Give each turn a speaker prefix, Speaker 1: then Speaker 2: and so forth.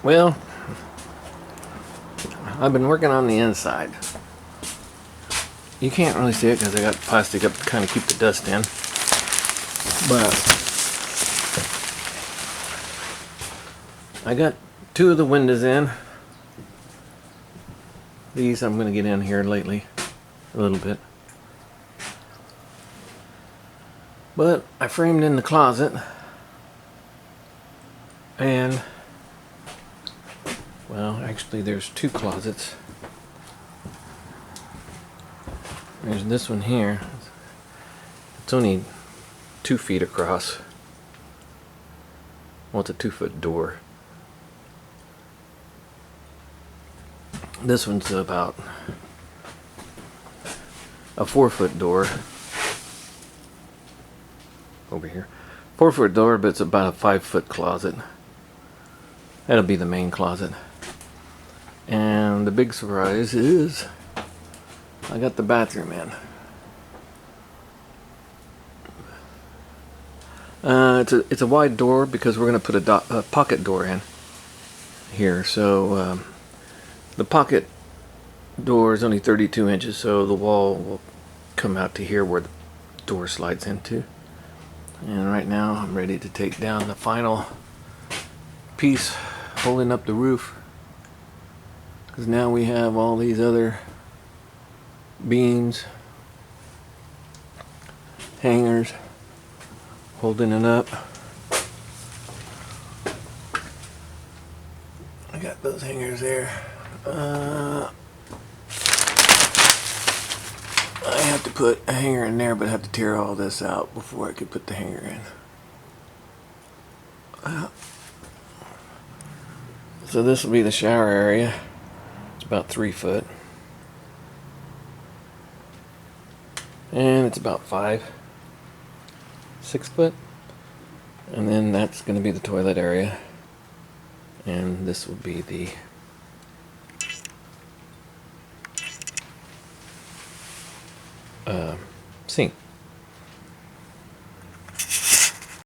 Speaker 1: Well, I've been working on the inside. You can't really see it because I got plastic up to kind of keep the dust in. But I got two of the windows in. These I'm going to get in here lately a little bit. But I framed in the closet. And, well, actually there's two closets. There's this one here. It's only 2 feet across. Well, it's a 2-foot door. This one's about a 4-foot door. Over here. 4-foot door, but it's about a 5-foot closet. That'll be the main closet. And the big surprise is I got the bathroom in. It's a wide door because we're going to put a pocket door in here. So the pocket door is only 32 inches, so the wall will come out to here where the door slides into. And right now I'm ready to take down the final piece holding up the roof, because now we have all these other beams, hangers holding it up. I got those hangers there. I have to put a hanger in there, but I have to tear all this out before I could put the hanger in. So this will be the shower area. It's about 3 foot. And it's about 6 foot. And then that's going to be the toilet area. And this will be the sink.